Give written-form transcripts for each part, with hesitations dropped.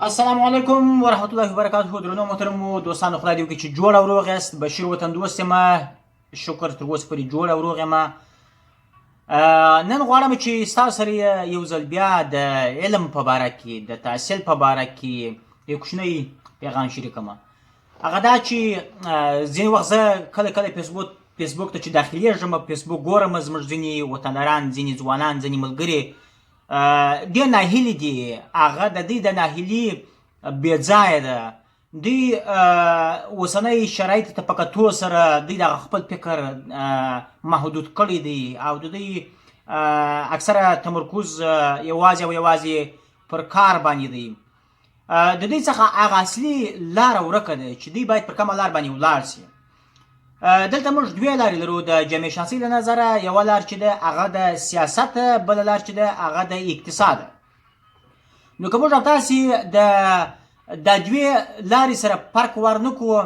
السلام علیکم ورحمت الله وبرکاته. درنو محترمو دوستانو، خدای دې وکړي چې جوړ او روغ یاست. بشیر وطن دوست یم، شکر تر اوسه پورې جوړ او روغ یم. نن غواړم چې ستاسو سره یو ځل بیا د علم په باره کې، د تحصیل په باره کې یو کوچنی پیغام شریکوم. هغه دا چې ځینې وخت زه کله کله فیسبوک ته چې داخلیږم، فیسبوک ګورم، زموږ ځینې وطنداران، ځینې ځوانان، ځینې ملګري ډېر ناهیلي دي. هغه د دوی د ناهیلي بې ځایه ده. دوی اوسنۍ شرایطو ته په کتو سره دوی دغه خپل فکر محدود کړی دی او د دوی اکثره تمرکز یوازې او یوازې پر کار باندې دی. د دوی څخه هغه اصلي لاره ورکه ده چې دوی باید پر کومه لار باندې ولاړ سي. دلته موږ دوې لارې لرو د جامع شناسۍ له نظره. یوه لار چې ده هغه د سیاست، بله لار چې ده هغه د اقتصاد. نو که موږ او تاسې د دوې لارې سره فرق ورنه کړو،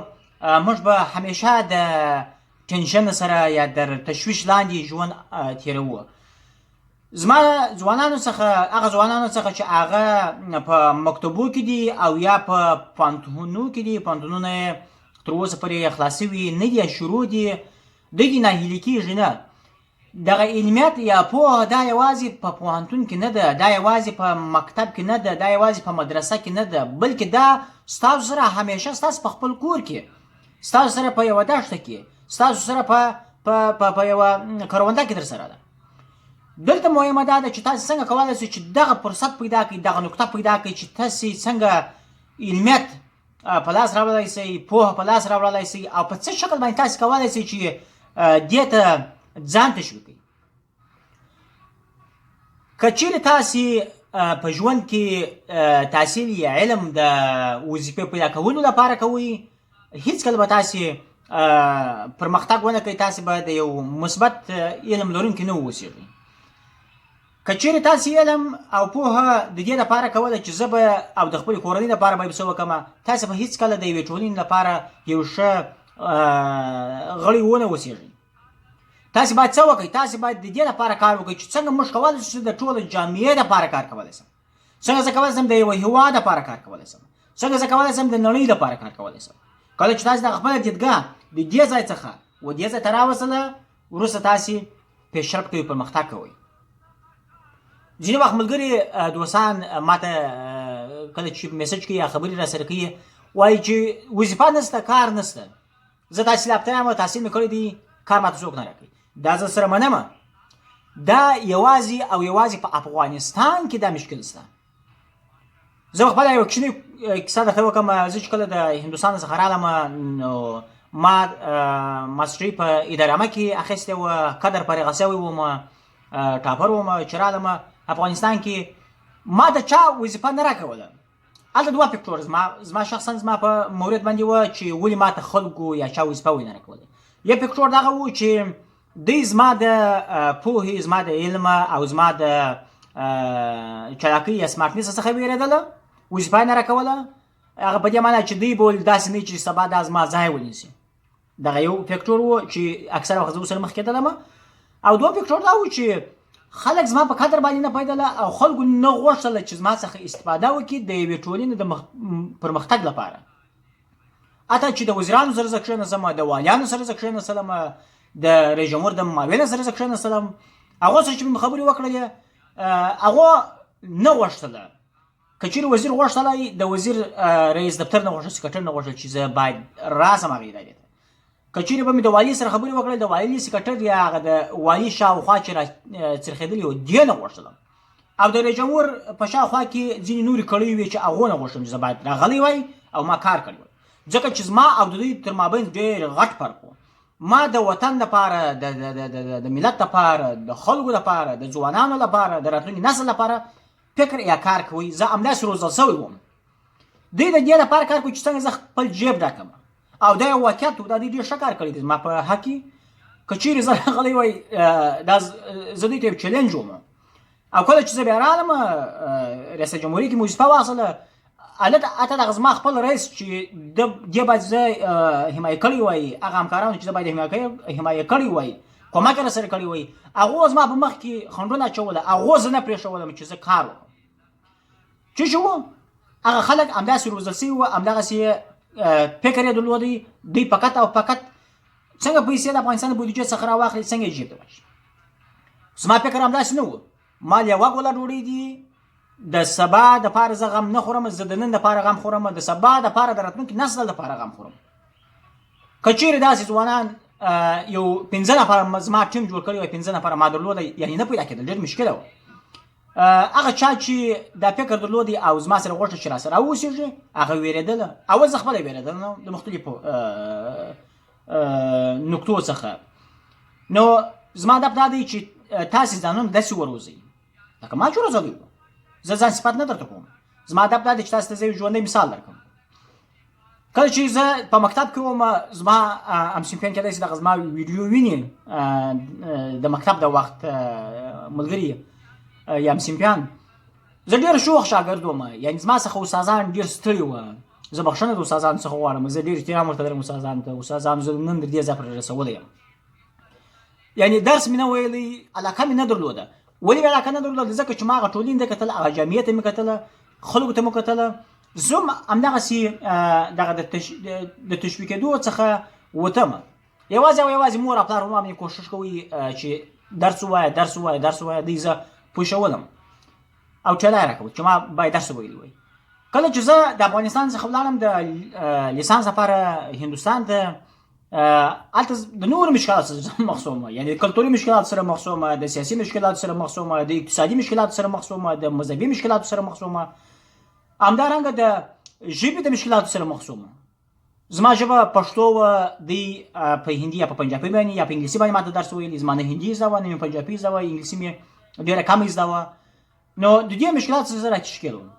موږ به همیشه د ټنشن سره یا د تشویش لاندې ژوند تېروو. زما ځوانانو څخه، هغه ځوانانو څخه چې هغه په مکتبو کې دي او یا په پوهنتونونو کې دي، پوهنتونونه یې تر اوسه پورې خلاص شوي نه دي، شروع دي، دوی ناهیلي کېږي نه. دغه علمیت یا پوهه دا یوازې په پوهنتون کې نه ده، دا یوازې په مکتب کې نه ده، دا یوازې په مدرسه کې نه ده، بلکې دا ستاسو سره همیشه ستاسو په خپل کور کې، ستاسو سره په یوه دښته کې، ستاسو سره په یوه کرونده کې در سره ده. دلته مهمه دا ده چې تاسو څنګه کولی شئ چې دغه فرصت پیدا کړئ، دغه نقطه پیدا کړئ چې تاسې څنګه علمیت په لاس راوړلی شئ، پوهه په لاس راوړلی شئ او په څه شکل باندې تاسې کولی شئ چې دې ته ځان تشویق کړئ. که چیرې تاسې په ژوند کې تحصیل یا علم د وظیفې پیدا کولو لپاره کوئ، هیڅکله به تاسې پرمختګ ونه کوئ. تاسې به د یو مثبت علم لرونکي نه اوسېږئ. که چیرې تاسې علم او پوهه د دې لپاره کوله چې زه به او د خپلې کورنۍ لپاره به څه وکړم، تاسې به هیڅکله د یوې ټولنې لپاره یو ښه غړی ونه اوسېږئ. تاسې باید څه وکړئ؟ تاسې باید د دې لپاره کار وکړئ چې څنګه موږ کولی شو د ټولو جامعې لپاره کار کولی شم، څنګه زه کولی شم د یوه هېواد لپاره کار کولی شم، څنګه زه کولی شم د نړۍ لپاره کار کولی شم. کله چې تاسې د خپله دیدګاه د دې ځای څخه و دې ځای ته راوصله، وروسته تاسې پیشرفت کوئ، پرمختګ کوئ. ځینې وخت ملګري دوستان ماته کله چې میسج کوي یا خبرې راسره کوي، وایي چې وظیفه نشته، کار نشته، زه تحصیل یافته یم، تحصیل مې کړی دی، کار ماته څوک نه راکوي. دا زه سره منمه. دا یوازې او یوازې په افغانستان کې دا مشکل شته. زه به خپله یوه کوچنۍ کیسه درته وکړم. زه چې کله د هندوستان څخه رالم، نو ما ماسټري په اداره عامه کې اخیستې وه، قدر پرې غسوی وم، ټاپر وم. چې رالم افغانستان کې ما د چا وظیفه نه راکوله. هلته دوه فکټور زما شخصا زما په مورد باندې وه چې ولې ما ته خلکو یا چا وظیفه ولې نه راکوله. یو فکټور دغه و چې دوی زما د پوهې، زما د علم او زما د چالاکۍ یا سمارټنس څخه وېرېدله، وظیفه یې نه راکوله. هغه په دې معنی چې دوی به ولې داسې نه چې سبا دا زما ځای ونیسي. دغه یو فکټور و چې اکثره وخت زه ورسره مخ کېدلم. او دوه فکټور دا و چې خلک زما په قدر باندې نه پوهېدله او خلکو نه غوښتله چې زما څخه استفاده وکړي د یوې ټولنې د پرمختګ لپاره. حتی چې د وزیرانو سره زه کښېنستم، د والیانو سره زه کښېنستلم، د رئیس جمهور د معاون سره زه کښېنستلم، هغو سره چې مې خبرې وکړلې، هغو نه غوښتله. که چیرې وزیر غوښتلی، د وزیر رئیس دفتر نه غوښتل، سکرټر نه غوښتل چې زه باید راسم هغې ادارې ته. که چیرې به مې د والي سره خبرې وکړلې، د والي سکرټر یا هغه د والي شاوخوا چې را څرخېدلي وو، دې نه غوښتلم. او د رئیس جمهور په شاوخوا کې ځینې نورې کړۍ وې چې هغو نه غوښتم چې زه باید راغلی وای او ما کار کړی وای. ځکه چې زما او د دوی تر مابین ډېر غټ فرق و. ما د وطن لپاره، د ملت لپاره، د خلکو لپاره، د ځوانانو لپاره، د راتلونکي نسل لپاره فکر یا کار کوي. زه همداسې روزل شوی وم. دوی د دې لپاره کار کوي چې څنګه زه خپل جیب ډکم. او دا یو واقعیت و، دا دوی ډېر ښه کار کړی دی زما په حق کې. که چیرې زه راغلی وای، دا زه دوی ته یو چلنج وم. او کله چې زه بیا رالم ریاست جمهوري کې مې وظیفه واخیستله، حتی دغه زما خپل رئیس چې دې باید زه حمایه کړی وای، هغه همکارانو چې زه باید حمایه کړی وای، کومک یې راسره کړی وای، هغو زما په مخ کې خنډونه اچوله، هغو زه نه پرېښولم چې زه کار وکړم. څه شو؟ هغه خلک همداسې روزل سوي وو، همدغسې فکر یې درلودی، دوی فقط او فقط څنګه پیسې د افغانستان د بودیجې څخه راواخلي، څنګه یې جیب ته واچوي. زما فکر همداسې نه و. مال یوه ګوله ډوډۍ دي، د سبا دپاره زه غم نه خورم، زه د نن دپاره غم خورم، د سبا دپاره د راتلونکي نسل دپاره غم خورم. که چیرې داسې ځوانان یو 15 نفره زما ټیم جوړ کړی وای، 15 نفره ما درلوده، یعنې نه پیدا کېدل، ډېر مشکله وه. هغه چا چې دا فکر درلودی او زما سره غوښته چې راسره اوسېږي، هغه وېرېدله. اول زه خپله وېرېدلم د مختلفو نکتو څخه. نو زما هدف دا دی چې تاسې ځانونه داسې وروزئ لکه ما چې روزلی وو. زه ځان صفت نه درته کوم، زما هدف دا دی چې تاسو ته زه یو ژوندی مثال درکړم. کله چې زه په مکتب کې وم، زما همصنفیان کېدای شي دغه زما ویډیو ویني، د مکتب د وخت ملګري یا همصنفیان. زه ډېر شوخ شاګرد وم، یعنې زما څخه استادان ډېر ستړي وه. زه بخښنه د استادانو څخه غواړم، زه ډېر احترام ورته لرم استادانو ته. استادانو زه نن تر دې ځایه پورې رسولی یم. یعنې درس مې نه ویلی، علاقه مې نه درلوده. ولې مې علاقه نه درلوده؟ ځکه چې ما هغه ټولنې ته کتل، هغه جامعې ته مې کتله، خلکو ته مې کتله. زه هم همدغسې دغه د تشویقېدو څخه وتم. یوازې او یوازې مور او پلار وما مې کوښښ کوي چې درس ووایه، درس ووایه، درس ووایه. دوی زه پوښولم او چلی یې راکول چې ما باید درس وویلی وای. کله چې زه د افغانستان څخه ولاړم د لیسانس لپاره هندوستان ته، هلته د نورو مشکلاتو سره مخ وم، یعنې د کلتوري مشکلاتو سره مخ وم، د سیاسي مشکلاتو سره مخ وم، د اقتصادي مشکلاتو سره مخ وم، د مذهبي مشکلاتو سره مخ وم، همدارنګه د ژبې د مشکلاتو سره مخ وم. زما ژبه پښتو وه، دوی په هندي یا په پنجابي باندې یا په انګلیسي باندې ماته درس ویلي. زما نه هندي زده وه، نه مې پنجابي زده وه، انګلیسي مې ډېره کمه زده وه. نو د دې مشکلاتو څخه زه راکشکېل وم.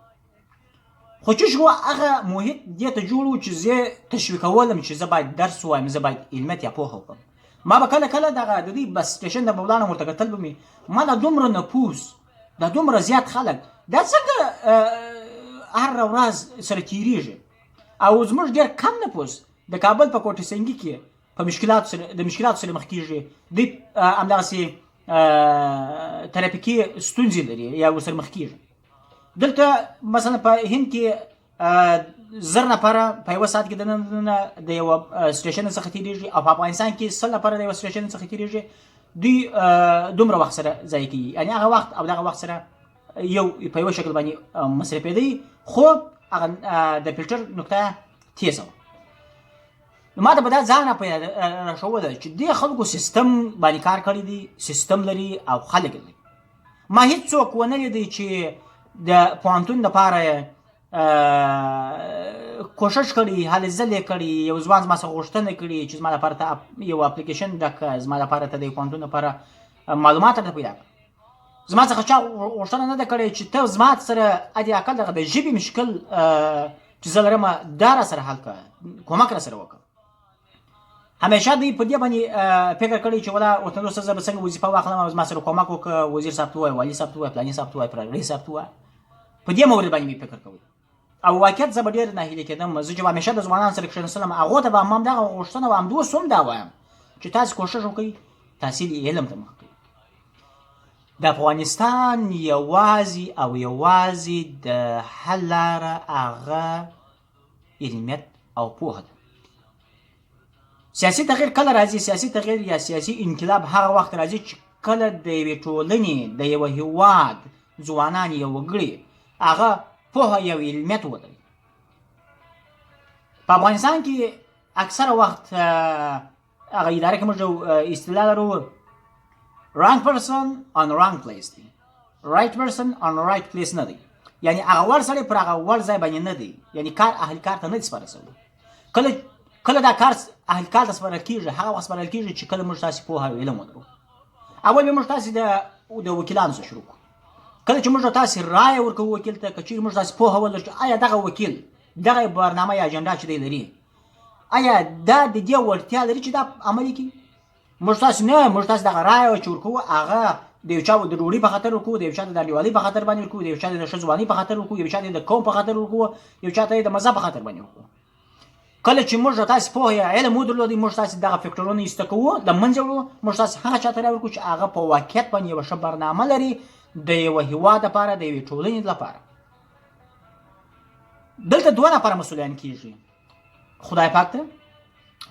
خو چې شو هغه محیط دې ته جوړ و چې زه تشویقولم چې زه باید درس ووایم، زه باید علمیت یا پوهه وکړم. ما به کله کله دغه د دوی بس سټېشن د مولانا ورته کتل به مې، ما دا دومره نفوس، دا دومره زیات خلک، دا څنګه هره ورځ سره تېرېږي؟ او زموږ ډېر کم نفوس د کابل په کوټه سنګي کې په مشکلاتو سره مخ کېږي. دوی همدغسې ترافیکي ستونزې لري یا ورسره مخ کېږي. دلته مثلا په هند کې 1000 نفره په یوه ساعت کې دننه د یوه سټېشن څخه تېرېږي، او په افغانستان کې 100 نفره د یوه سټېشن څخه تېرېږي. دوی دومره وخت سره ضایع کوي، یعنې هغه وخت او دغه وخت سره په یوه شکل باندې مصرفېدی، خو هغه د فلټر نقطه تیزه وه. نو ما ته به دا ځان راښوده چې دې خلکو سیستم باندې کار کړی دی، سیستم لري او خلک لري. ما هېڅوک ونه لیدی چې د پوهنتون دپاره کوښښ کړي، هلې ځلې کړي، یو ځوان زما څخه غوښتنه کړي چې زما لپاره ته یو اپلیکیشن ډک کړه، زما لپاره ته د یو پوهنتون لپاره معلومات درته پیدا کړه. زما څخه چا غوښتنه نه ده کړې چې ته زما سره حد اقل دغه د ژبې مشکل چې زه لرم دا راسره حل کړه، کومک راسره وکړه. همیشه دوی په دې باندې فکر کړی چې ولا ورته وروسته زه به څنګه وظیفه واخلم او زما سره کومک وکړه، وزیر صاحب ته ووایه، والي صاحب ته ووایه، فلاني صاحب ته ووایه، پرهري صاحب ته ووایه. په دې مورد باندې مې فکر کوي. او واقعیت زه به ډېر ناهیلې کېدم. زه چې به همیشه د ځوانانو سره کښېنستلم، هغو ته به همدغه غوښتنه او همدوس هم دا وایم چې تاسې کوښښ وکړئ تحصیل علم ته مخ کړئ. د افغانستان یوازې او یوازې د حل لاره هغه علمیت او پوهه ده. سیاسي تغییر کله راځي؟ سیاسي تغییر یا سیاسي انقلاب هغه وخت راځي چې کله د یوې ټولنې، د یوه هېواد ځوانان، یو وګړي هغه پوهه یا علمیت ولري. په افغانستان کې اکثره وخت هغه اداره کې موږ اصطلاح لرو wrong person on wrong place دی، right person on right place نه دی. یعنی هغه ور سړی پر هغه ور ځای باندې نه دی، یعنی کار اهل کار ته نه دی سپارل سوی. کله دا کار اهل کار ته سپارل کېږي، هغه وخت سپارل کېږي چې کله موږ تاسې پوهه او علم ولرو. اول به موږ تاسې د وکیلانو څخه شروع کړو. کله چې موږ تاسې رایه ورکوو وکیل ته، که چېرې موږ تاسې پوهه ولرو چې آیا دغه وکیل دغه برنامه یا اجنډا چې دی لري، آیا دا د دې وړتیا لري چې دا عملي کړي؟ موږ تاسې نه، موږ تاسې دغه رایه چې ورکوو هغه د یو چا د ډوډۍ په خاطر ورکوو، د یو چا د انډیوالۍ په خاطر باندې ورکوو، د یو چا د ښځوانۍ په خاطر ورکوو، یو چا د قوم په خاطر ورکوو، یو چا ته د مذهب په خاطر باندې ورکوو. کله چې موږ تاسې پوهه یا علم ودرلودی، موږ تاسې دغه فکټورونه ایسته کوو، له منځه وړو. موږ تاسې هغه چا ته راورکوو چې هغه په واقعیت باندې یوه ښه برنامه لري د یوه هېواد لپاره، د یوې ټولنې لپاره. دلته دوه نفره مسؤلیان کیږي، خدای پاک ته،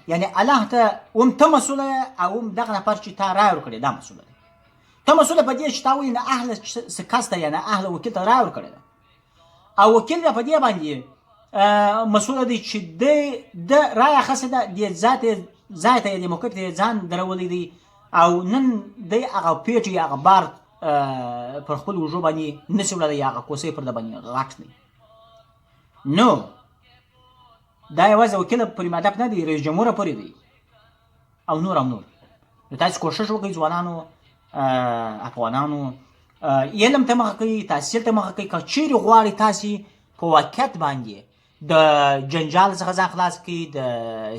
یعنی الله ته هم ته مسؤله یې او هم دغه نفر چې تا رایه ورکړې دا مسؤله دی. ته مسؤله په دې چې تا وایي نه اهله څه کس ته یعنې اهله وکیل ته رایه ورکړې ده او وکیل بیا په دې باندې مسؤله دی چې د رایه اخیستې ده، دې ځای ته یې دې موقف ته یې ځان درولی دی او نن دی هغه پیټ یا هغه بار پر خپل وژو باندې نسي وړلی یا هغه کوسۍ پر ده باندې غټ دی. نو دا یوازې وکیل پورې مهدف نه دی، رئیس جمهوره پورې دی او نور. نو تاسې کوشش وکړئ ځوانانو افغانانو علم ته مخه کوي، تحصیل ته مخه کوي. که چیرې غواړئ تاسې په واقعیت باندې د جنجال څخه ځان خلاص کړئ، د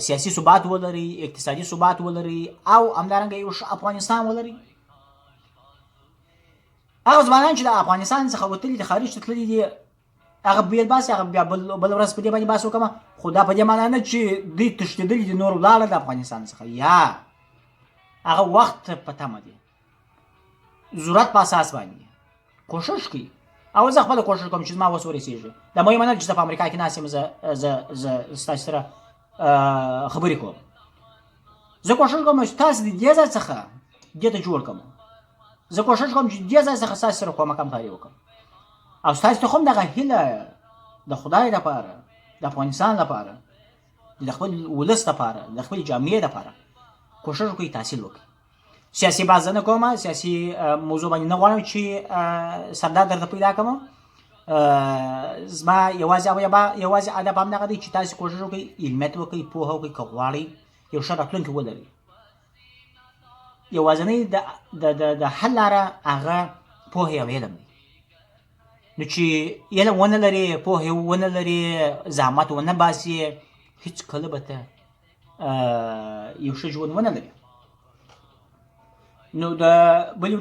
سیاسي ثبات ولرئ، اقتصادي ثبات ولرئ او همدارنګه یو ښه افغانستان ولرئ. هغه ځوانان چې د افغانستان څخه وتلي د خارج ته تللي دي هغه بیل باسي، هغه بیا بل ورځ په دې باندې بحث وکړم، خو دا په دې معنا نه چې دوی تښتېدلي دي نور ولاړه د افغانستان څخه، یا هغه وخت په تمه دی، ضرورت په اساس باندې کوشش کوي. او زه خپله کوشش کوم چې زما وس ورسېږي. دا مهمه نه چې زه په امریکا کې ناست یم زه ستاسو سره خبرې کوم. زه کوشش کوم چې تاسو د دې ځای څخه دې ته جوړ کړم. زه کوشش کوم چې دې ځای څخه ستاسو سره کومک همکاري وکړم او ستاسو ته هم دغه هیله د خدای لپاره، د افغانستان لپاره، د خپل ولس لپاره، د خپل جامعې لپاره کوشش وکړئ تحصیل وکړئ. سیاسي بحث زه نه کوم، سیاسي موضوع باندې نه غواړم چې سردار درته پیدا کړم. زما یوازې هدف همدغه دی چې تاسې کوشش وکړئ، علمیت وکړئ، پوهه وکړئ، که غواړئ یو ښه راتلونکی ولرئ. یوازینۍ د حل لاره هغه پوهې او علم دی. نو چې علم ونه لرې، پوهې ونه لرې، زحمت ونه باسې، هیڅ کله به ته یو ښه ژوند ونه لرې. نو د بل